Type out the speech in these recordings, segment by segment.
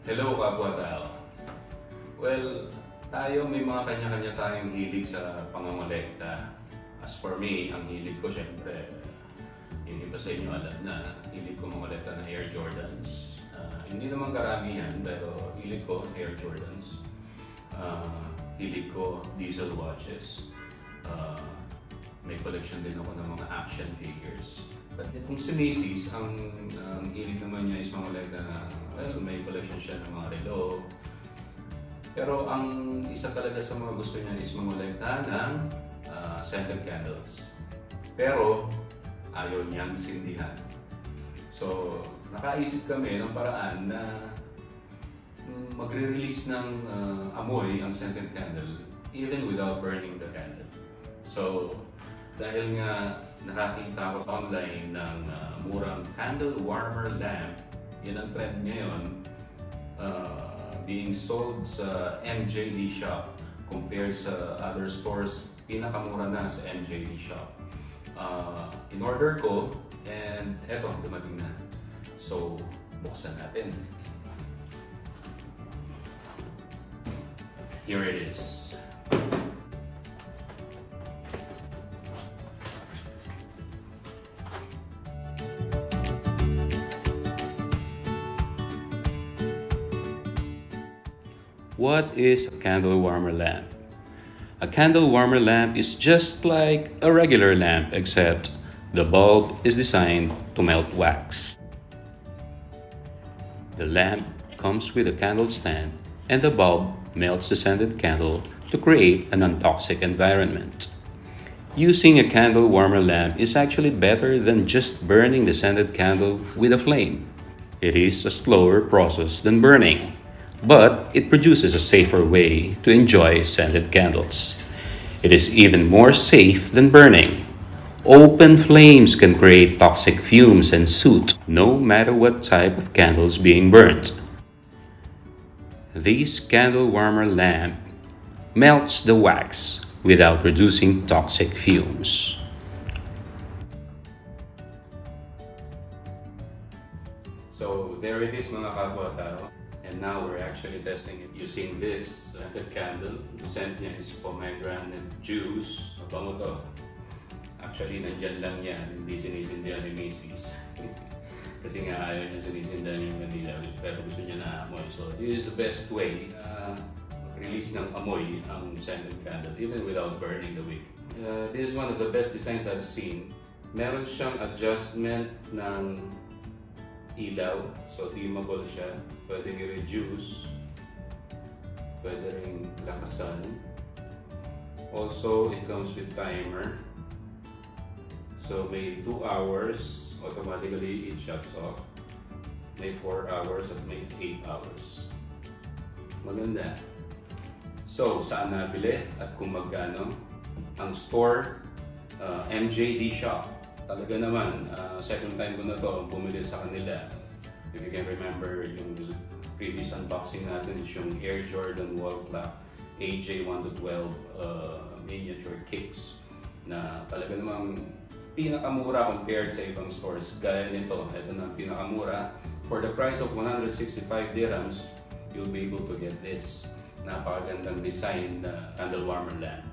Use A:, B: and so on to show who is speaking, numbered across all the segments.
A: Hello kapwa tao. Well, tayo may mga kanya-kanya tayong hilig sa pangongolekta. As for me, ang hilig ko syempre, yung iba sa inyo alam na, hilig ko mangolekta ng Air Jordans. Hindi naman karamihan, pero hilig ko Air Jordans. Hilig ko diesel watches. May collection din ako ng mga action figures. But itong si Macy's, ang hilig naman niya is mangolekta na, may collection siya ng mga relo. Pero ang isa talaga sa mga gusto niya is mangolekta ng scented candles. Pero ayaw niyang sindihan. So, nakaisip kami ng paraan na magre-release ng amoy ang scented candle even without burning the candle. So, dahil nga nakakita ko sa online ng murang candle warmer lamp, yan ang trend ngayon, being sold sa MJD shop compared sa other stores, pinakamura na sa MJD shop. In-order ko and eto, dumating na. So, buksan natin. Here it is. What is a candle warmer lamp? A candle warmer lamp is just like a regular lamp, except the bulb is designed to melt wax. The lamp comes with a candle stand, and the bulb melts the scented candle to create an non-toxic environment. Using a candle warmer lamp is actually better than just burning the scented candle with a flame. It is a slower process than burning, but it produces a safer way to enjoy scented candles. It is even more safe than burning. Open flames can create toxic fumes and soot, no matter what type of candles being burnt. This candle warmer lamp melts the wax without producing toxic fumes. So there it is mga kapwa tao. And now we're actually testing it using this scented candle. The scent niya is pomegranate juice. Mabango to. Actually, nandyan lang yan. Hindi sinisindihan ni Macy's. Kasi nga ayaw niya sinisindihan yung Manila. Pero gusto niya na amoy. So this is the best way mag-release ng amoy ang scented candle even without burning the wick. This is one of the best designs I've seen. Meron siyang adjustment ng ilaw, so dimmable siya. Pwede i-reduce, pwede rin lakasan. Also, it comes with timer. So may 2 hours, automatically it shuts off. May 4 hours at may 8 hours. Maganda. So, saan nabili at kung magkano? Ang store, MJD shop. Talaga naman, second time ko na to bumili sa kanila. If you can remember, yung previous unboxing natin is yung Air Jordan Wall Clock AJ1-12 miniature kicks na talaga namang pinakamura compared sa ibang stores. Gaya nito, ito na pinakamura. For the price of 165 dirhams, you'll be able to get this napakagandang design na candle warmer lamp.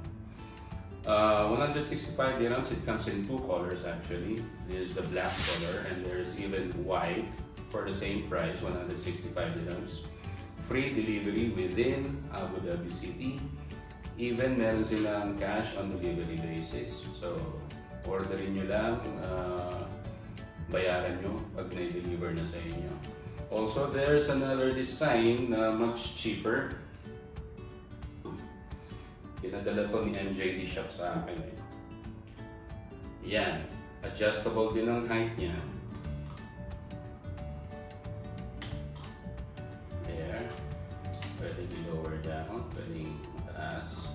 A: 165 dirhams, it comes in 2 colors actually. This is the black color and there's even white for the same price, 165 dirhams. Free delivery within Abu Dhabi City. Even meron silang cash on delivery basis. So, orderin nyo lang, bayaran nyo pag na-deliver na sa inyo. Also, there's another design na much cheaper. Pinadala to ni MJD shop sa akin. Yan. Adjustable din ang height niya. There. Pwede i-lower down. Pwede mataas.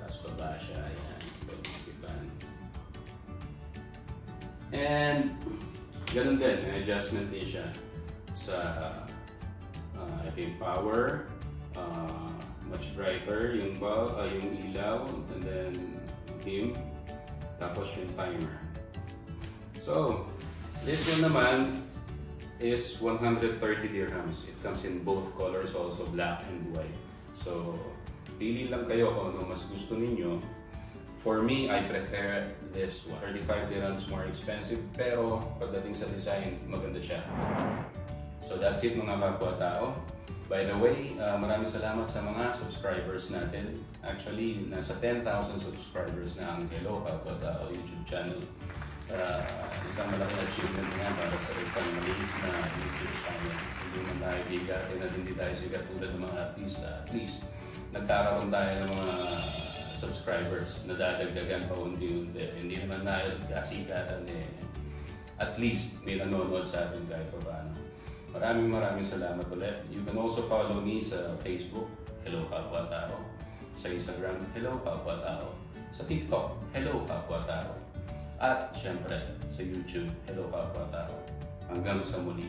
A: Taas baba siya. Yan. Pwede skipan. And ganun din. May adjustment din siya sa ito yung power. Much brighter yung bulb, yung ilaw, and then dim, tapos yung timer. So, this one naman, is 130 dirhams. It comes in both colors, also black and white. So, pili lang kayo kung ano mas gusto ninyo. For me, I prefer this one. 35 dirhams more expensive, pero pagdating sa design, maganda siya. So that's it mga kapwa-tao. By the way, maraming salamat sa mga subscribers natin. Actually, nasa 10,000 subscribers na ang Hello Kapwa-tao YouTube channel. Isang malaking achievement nga para sa isang maliit na YouTube channel. Hindi man tayo bigatin at hindi tayo sigat tulad ng mga artista. At least, nagkakaroon tayo ng mga subscribers na dadagdagan pa unti-unti. Hindi naman tayo kasikatan eh. At least, may nanonood sa atin kahit pa paano. Maraming salamat ulit. You can also follow me sa Facebook, Hello Kapwa-tao. Sa Instagram, Hello Kapwa-tao. Sa TikTok, Hello Kapwa-tao. At syempre, sa YouTube, Hello Kapwa-tao. Hanggang sa muli.